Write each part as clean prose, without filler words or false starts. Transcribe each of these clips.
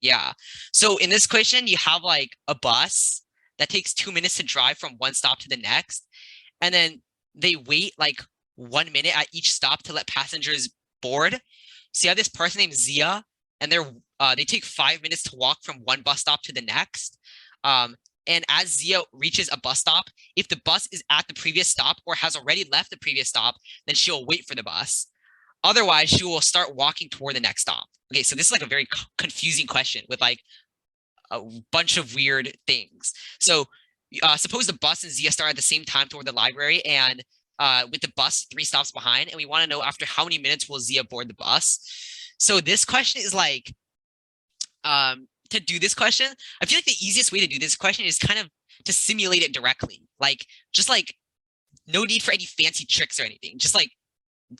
Yeah. So in this question, you have like a bus that takes 2 minutes to drive from one stop to the next, and then they wait like 1 minute at each stop to let passengers board. So you have this person named Zia, and they take 5 minutes to walk from one bus stop to the next. Um, and as Zia reaches a bus stop, if the bus is at the previous stop or has already left the previous stop, then she'll wait for the bus. Otherwise, she will start walking toward the next stop. Okay, so this is like a very confusing question with like a bunch of weird things. So suppose the bus and Zia start at the same time toward the library, and with the bus 3 stops behind, and we want to know after how many minutes will Zia board the bus. So this question is like, to do this question, I feel like the easiest way to do this question is kind of to simulate it directly. Like, just like no need for any fancy tricks or anything. Just like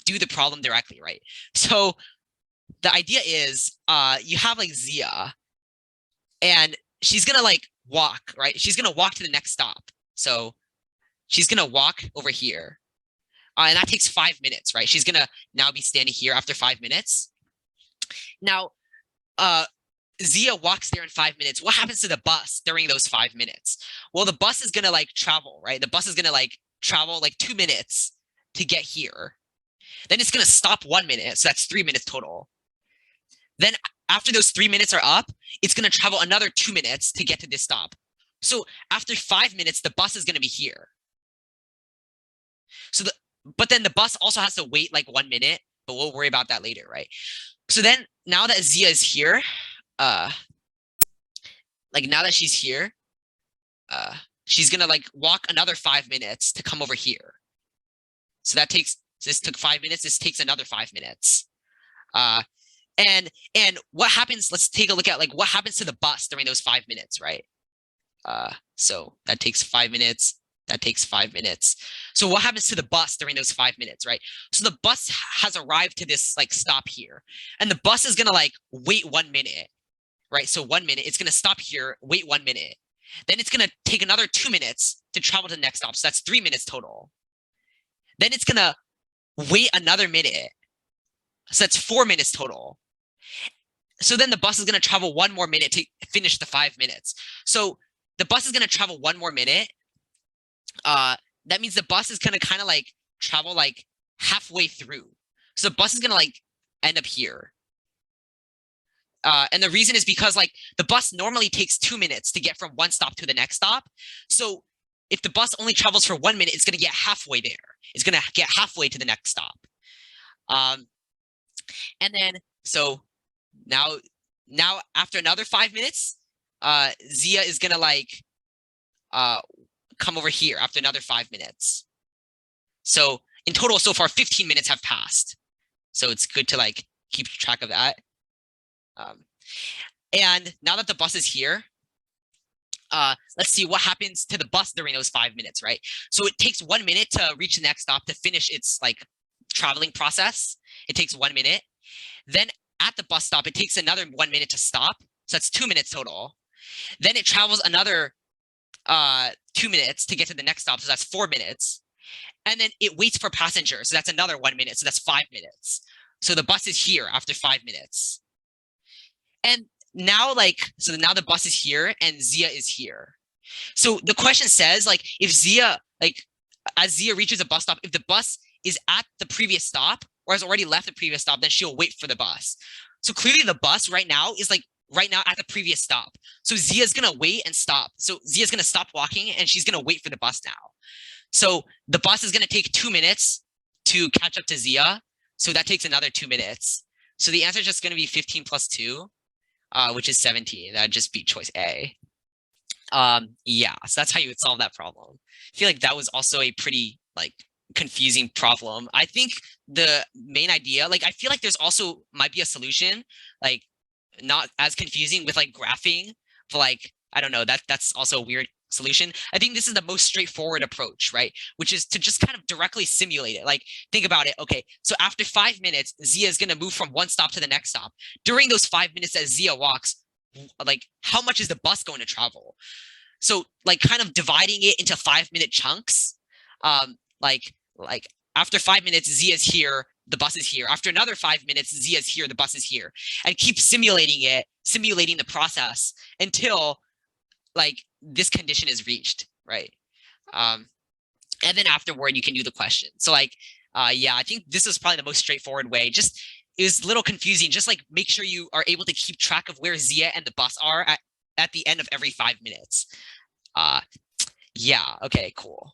do the problem directly, right? So the idea is you have like Zia, and she's gonna like walk, right? She's gonna walk to the next stop. So she's gonna walk over here. And that takes 5 minutes, right? She's gonna now be standing here after 5 minutes. Now, Zia walks there in 5 minutes. What happens to the bus during those 5 minutes? Well, the bus is gonna like travel, right? The bus is gonna like travel like 2 minutes to get here. Then it's gonna stop 1 minute, so that's 3 minutes total. Then after those 3 minutes are up, it's gonna travel another 2 minutes to get to this stop. So after 5 minutes, the bus is gonna be here. But then the bus also has to wait like 1 minute, but we'll worry about that later, right? So then now that Zia is here, like now that she's here, she's gonna like walk another 5 minutes to come over here. So this took 5 minutes, this takes another 5 minutes. And what happens, let's take a look at like what happens to the bus during those 5 minutes, right? So that takes 5 minutes, that takes 5 minutes. So what happens to the bus during those 5 minutes, right? So the bus has arrived to this like stop here, and the bus is gonna like wait 1 minute, right? So 1 minute, it's gonna stop here, wait 1 minute. Then it's gonna take another 2 minutes to travel to the next stop. So that's 3 minutes total. Then it's gonna wait another minute. So that's 4 minutes total. So then the bus is gonna travel one more minute to finish the 5 minutes. So the bus is gonna travel one more minute. That means the bus is gonna kind of like travel like halfway through. So the bus is gonna like end up here. And the reason is because like the bus normally takes 2 minutes to get from one stop to the next stop. So if the bus only travels for 1 minute, it's gonna get halfway there. It's gonna get halfway to the next stop. And then so now after another 5 minutes, Zia is gonna like come over here after another 5 minutes. So in total, so far 15 minutes have passed. So it's good to like keep track of that. And now that the bus is here, let's see what happens to the bus during those 5 minutes, right? So it takes 1 minute to reach the next stop to finish its like traveling process. It takes 1 minute. Then at the bus stop, it takes another 1 minute to stop. So that's 2 minutes total. Then it travels another 2 minutes to get to the next stop. So that's 4 minutes. And then it waits for passengers. So that's another 1 minute. So that's 5 minutes. So the bus is here after 5 minutes. And now so now the bus is here and Zia is here. So the question says like if Zia, like as Zia reaches a bus stop, if the bus is at the previous stop or has already left the previous stop, then she'll wait for the bus. So clearly the bus right now is like right now at the previous stop. So Zia's gonna wait and stop. So Zia's gonna stop walking and she's gonna wait for the bus now. So the bus is gonna take 2 minutes to catch up to Zia. So that takes another 2 minutes. So the answer is just gonna be 15 plus 2, which is 17. That'd just be choice A. Yeah, so that's how you would solve that problem. I feel like that was also a pretty like confusing problem. I think the main idea, like I feel like there's also might be a solution, like not as confusing with like graphing, but like I don't know, that's also a weird solution. I think this is the most straightforward approach, right? Which is to just kind of directly simulate it. Like think about it. Okay, so after 5 minutes, Zia is going to move from one stop to the next stop. During those 5 minutes that Zia walks, like how much is the bus going to travel? So like kind of dividing it into 5-minute chunks. Like after 5 minutes, Zia's here, the bus is here. After another 5 minutes, Zia is here, the bus is here, and keep simulating it, simulating the process until like this condition is reached, right? And then afterward, you can do the question. So like, yeah, I think this is probably the most straightforward way. Just it was a little confusing. Just like make sure you are able to keep track of where Zia and the bus are at the end of every 5 minutes. Yeah, okay, cool.